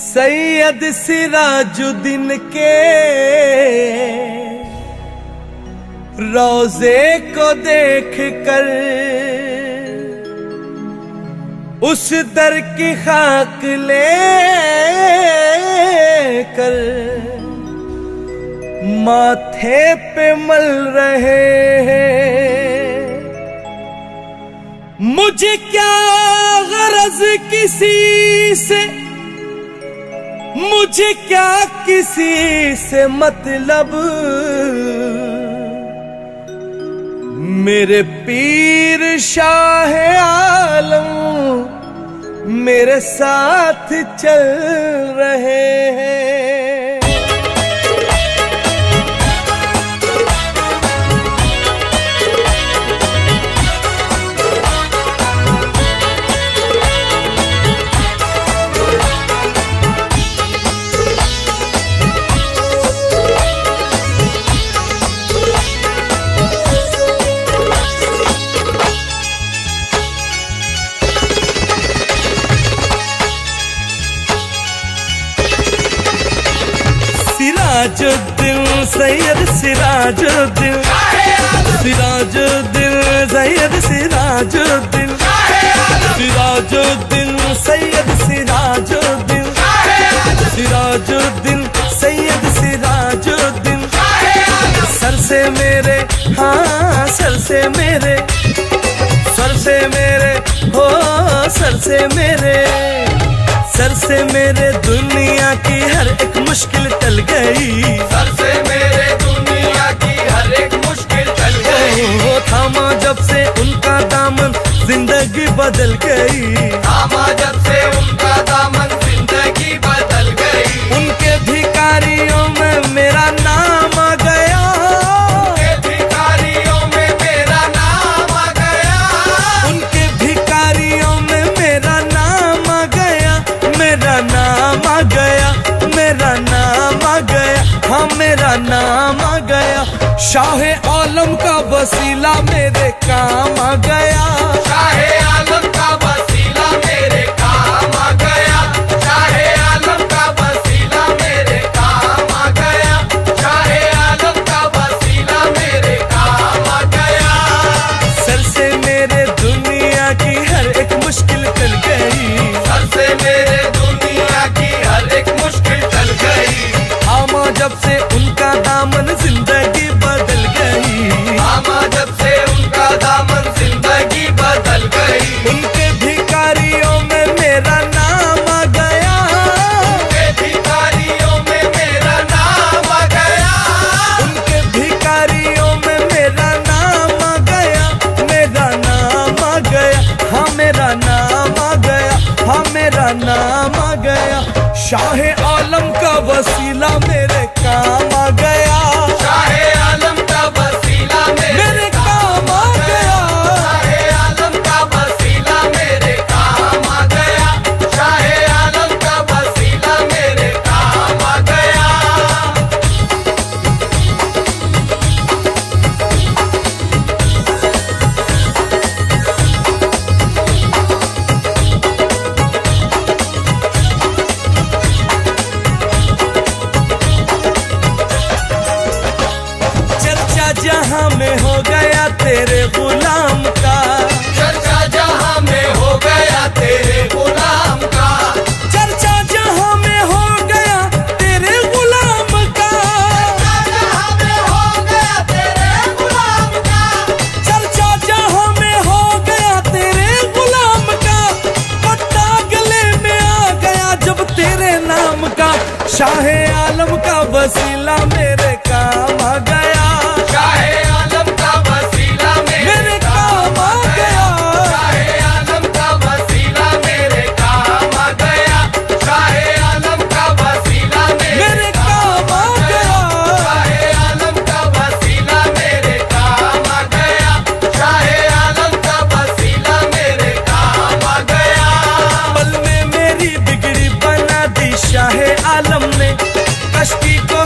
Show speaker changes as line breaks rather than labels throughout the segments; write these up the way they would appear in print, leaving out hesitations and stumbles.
सैयद सिराजुद्दीन के रोजे को देख कर उस दर की खाक ले कर माथे पे मल रहे हैं। मुझे क्या गरज किसी से, मुझे क्या किसी से मतलब, मेरे पीर शाह आलम मेरे साथ चल रहे हैं। सिराजुद्दीन सैयद सिराजुद्दीन, सिराजुद्दीन सैयद सिराजुद्दीन, सिराजुद्दीन सैयद सिराजुद्दीन, सिराजुद्दीन सैयद सिराजुद्दीन। सर से मेरे, हाँ सर से मेरे, सर से मेरे, हो सर से मेरे, सर से मेरे दुनिया की हर एक मुश्किल टल गई।
सर से मेरे दुनिया की हर एक मुश्किल टल गई।
वो थामा जब से उनका दामन जिंदगी बदल गई।
थामा जब से उनका दामन जिंदगी बदल गई।
उनके भिखारियों में मेरा नाम आ गया।
उनके भिखारियों में मेरा नाम आ गया।
उनके भिखारियों में मेरा नाम आ गया। मेरा नाम आ गया, मेरा नाम आ गया, हाँ मेरा नाम आ गया। शाह आलम का वसीला मेरे काम आ गया।
शाह आलम का वसीला मेरे काम आ गया। शाह आलम का वसीला मेरे काम आ गया। शाह आलम का वसीला मेरे काम आ गया।
सर से मेरे दुनिया की हर एक मुश्किल टल गई।
सर से मेरे दुनिया की हर एक मुश्किल टल गई।
थामा जब से उनका दामन जिंदगी बदल गई।
थामा जब से उनका दामन जिंदगी बदल गई।
उनके भिखारियों में मेरा नाम आ गया।
उनके भिखारियों में मेरा नाम आ गया।
उनके भिखारियों में मेरा नाम आ गया। मेरा नाम आ गया, हाँ मेरा नाम आ गया, हाँ मेरा नाम आ गया। शाह आलम का वसीला मेरे काम आ गया।
शाह आलम का वसीला
मेरे काम आ गया।
शाह आलम का वसीला मेरे काम आ गया। शाह आलम का वसीला मेरे काम आ गया।
चर्चा जहां में हो गया तेरे गुलाम का।
चर्चा जहां में हो गया तेरे गुलाम का।
चर्चा जहां में हो गया तेरे गुलाम का।
जहां में हो गया तेरे गुलाम का।
चर्चा जहां में हो गया तेरे गुलाम का। पट्टा गले में आ गया जब तेरे नाम का। शाह आलम का वसीला मेरे काम आ गया।
शाह आलम का वसीला
मेरे काम आ गया।
शाह आलम का वसीला मेरे काम आ गया। शाह आलम का वसीला
मेरे काम आ गया।
शाह आलम का वसीला मेरे काम आ गया। शाह आलम का वसीला मेरे काम आ गया।
पल में मेरी बिगड़ी बना दी शाह आलम ने। कश्ती को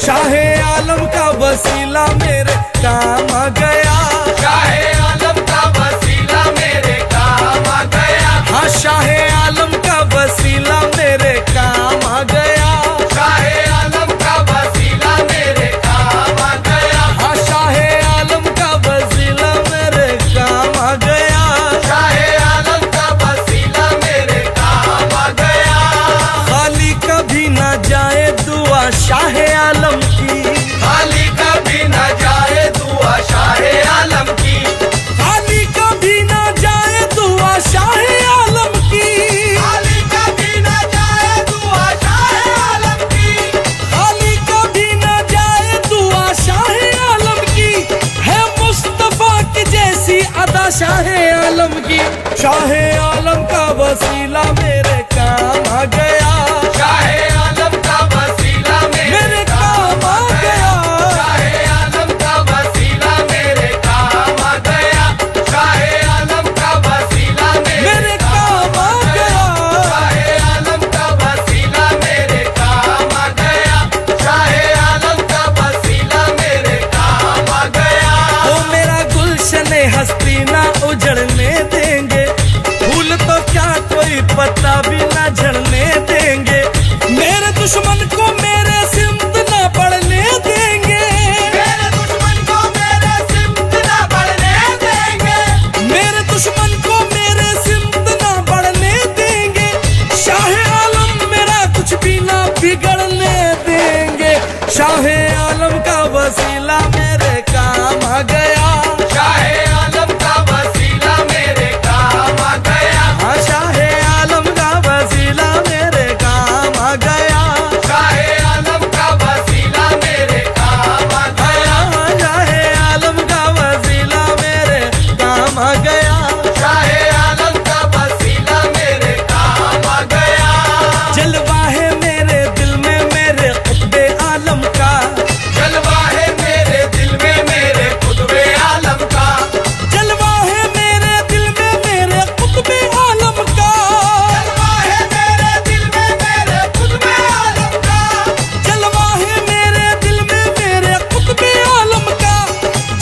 शाहे आलम का वसीला मेरे काम आ गया,
शाहे आलम का वसीला मेरे काम आ गया,
हाँ शाहे आलम का वसीला मेरे काम आ गया,
शाहे आलम का वसीला मेरे काम आ गया,
हाँ शाहे आलम का वसीला मेरे काम आ गया,
शाहे आलम का वसीला मेरे काम आ गया।
खाली कभी ना जाए दुआ शाहे आलम की,
खाली कभी न जाए दुआ शाहे आलम की,
खाली कभी ना जाए दुआ शाहे आलम की,
खाली कभी न जाए दुआ शाहे आलम की,
खाली कभी ना जाए दुआ शाहे आलम की, है मुस्तफा की जैसी अदा शाहे आलम की, शाहे आलम का वसीला मेरे काम आ गया,
शाहे आलम का वसीला
मेरे काम आ गया,
शाहे आलम का वसीला मेरे काम आ गया, शाहे आलम का वसीला
मेरे काम आ गया,
शाहे आलम का वसीला मेरे काम आ गया, शाहे आलम का वसीला मेरे काम आ गया।
वो मेरा गुलशन हस्ती ना उजड़ने देंगे, फूल तो क्या कोई पत्ता भी ना झड़ने देंगे, मेरे दुश्मन को मेरे सिमत ना पड़ने देंगे,
मेरे दुश्मन को मेरे सिमत ना बढ़ने देंगे,
मेरे दुश्मन को मेरे सिमत ना बढ़ने देंगे, शाहे आलम मेरा कुछ भी ना बिगड़ने देंगे, शाहे आलम का वसीला मेरे काम आ गया,
शाहे आलम का वसीला मेरे काम आ गया,
हाँ शाहे आलम का वसीला मेरे काम आ गया,
शाहे आलम का वसीला मेरे काम आ गया,
हाँ शाहे आलम का वसीला मेरे काम आ गया,
शाहे आलम का वसीला मेरे काम आ गया।
जलवा है मेरे दिल में मेरे खुतबे आलम का,
जलवा है मेरे दिल में मेरे खुतबे आलम का,
जलवा है मेरे दिल में मेरे खुतबे आलम का,
जलवा है मेरे दिल में मेरे खुतबे आलम का,
जलवा है मेरे दिल में मेरे खुतबे आलम का,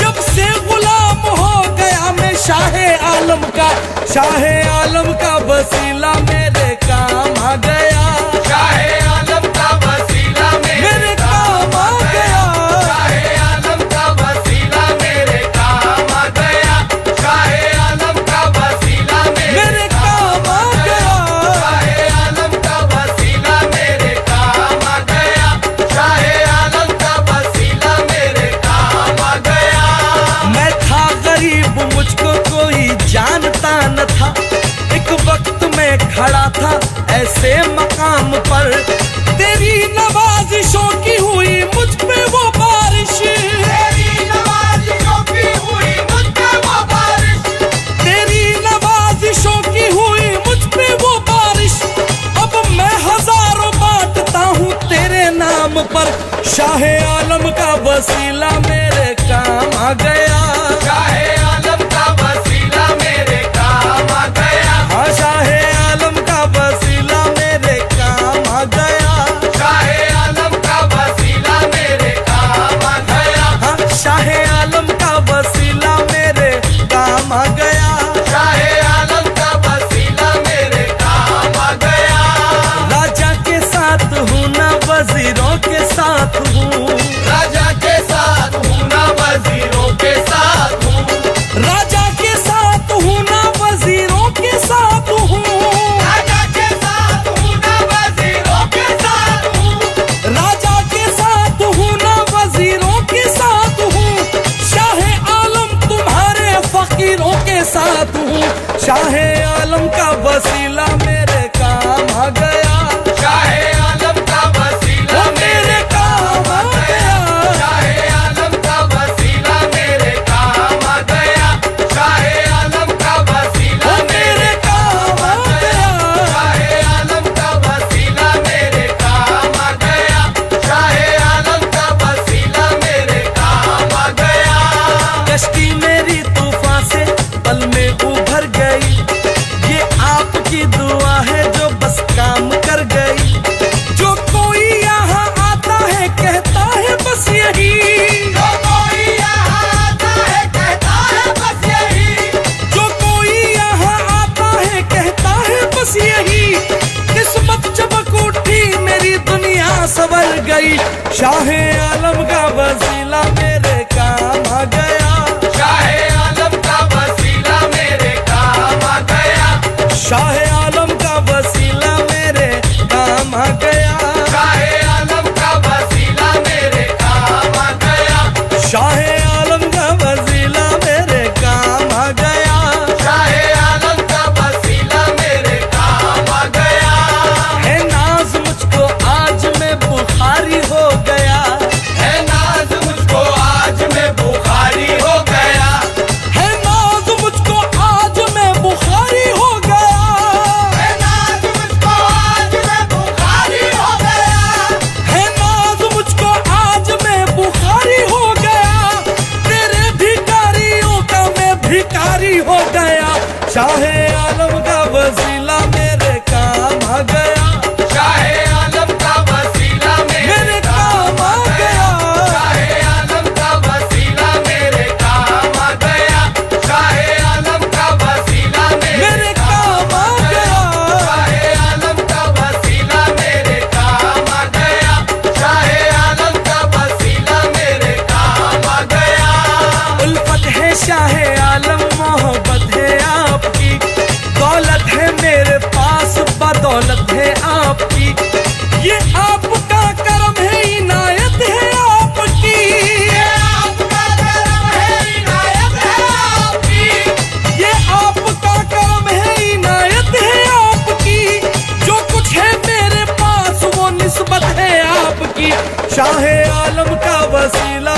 जब से गुलाम हो गया मैं शाहे आलम का, शाहे आलम का वसीला मेरे काम आ गया,
शाहे आलम का वसीला
मेरे काम आ गया,
शाहे आलम का वसीला मेरे काम आ गया, शाहे आलम का वसीला
मेरे काम आ गया,
शाहे आलम का वसीला मेरे काम आ गया, शाहे आलम का वसीला मेरे काम आ गया।
मैं था गरीब मुझको कोई जानता न था, एक वक्त में खड़ा था ऐसे मकाम पर, तेरी नवाजिशों की हुई मुझ पे वो बारिश,
तेरी नवाजिशों की हुई मुझ पे वो बारिश,
तेरी नवाजिशों की हुई मुझ पे वो बारिश, अब मैं हजारों बांटता हूँ तेरे नाम पर, शाहे आलम का वसीला मेरे काम आ गया,
शाहे आलम का वसीला मेरे काम आ गया,
हाँ शाहे आलम का वसीला मेरे काम आ गया,
शाहे आलम का वसीला मेरे काम आ गया,
हाँ शाहे आलम का वसीला मेरे काम आ गया,
शाहे आलम का वसीला मेरे काम आ गया।
राजा के साथ हूँ ना वजीरों के साथ हूँ,
राजा के साथ हूँ ना वजीरों के साथ हूँ,
राजा के साथ हूँ ना वजीरों के साथ हूँ,
राजा के साथ हूँ ना वजीरों के साथ हूँ,
राजा के साथ हूँ ना वजीरों के साथ हूँ, शाहे आलम तुम्हारे फकीरों के साथ हूँ, शाहे आलम का वसीला मेरे काम आ गया,
शाहे आलम का वसीला
वो मेरे काम आ गया,
शाहे आलम का वसीला मेरे काम आ गया, शाहे आलम का वसीला
वो मेरे काम आ गया,
शाहे आलम का वसीला मेरे काम आ गया, शाहे आलम का वसीला मेरे काम आ गया।
कश्ती मेरी तूफान से पल में उभर गई, ये आपकी दुआ गई, शाहे आलम का वसीला मेरे काम आ गया,
शाहे आलम का वसीला मेरे काम आ गया,
शाहे आलम का वसीला मेरे काम आ गया,
शाहे आलम का वसीला मेरे काम आ गया,
शाहे आलम का वसीला मेरे काम आ गया,
शाहे आलम का वसीला मेरे काम आ गया।
है नाज मुझको आज मैं बुखारी हो गया,
है नाज मुझको आज मैं बुखारी हो गया,
है नाज मुझको आज मैं बुखारी हो गया,
है नाज मुझको आज मैं बुखारी हो गया,
है नाज मुझको आज मैं बुखारी हो गया, तेरे भिखारियों का मैं भिखारी हो गया, शाहे आलम का वसीला मेरे काम आ गया,
शाहे आलम का वसीला
मेरे काम आ गया,
शाहे आलम का वसीला मेरे काम आ गया, शाहे आलम का वसीला
मेरे काम आ गया,
शाहे आलम का वसीला मेरे काम आ गया, शाहे आलम का वसीला मेरे काम आ गया।
उल्फत है शाहे आलम मोहब्बत है आपकी, दौलत है मेरे पास बदौलत है आपकी, ये आपका करम है इनायत है आपकी,
ये आपका करम है इनायत है आपकी,
ये आपका करम है इनायत है आपकी, जो कुछ है मेरे पास वो निस्बत है आपकी, शाहे आलम का वसीला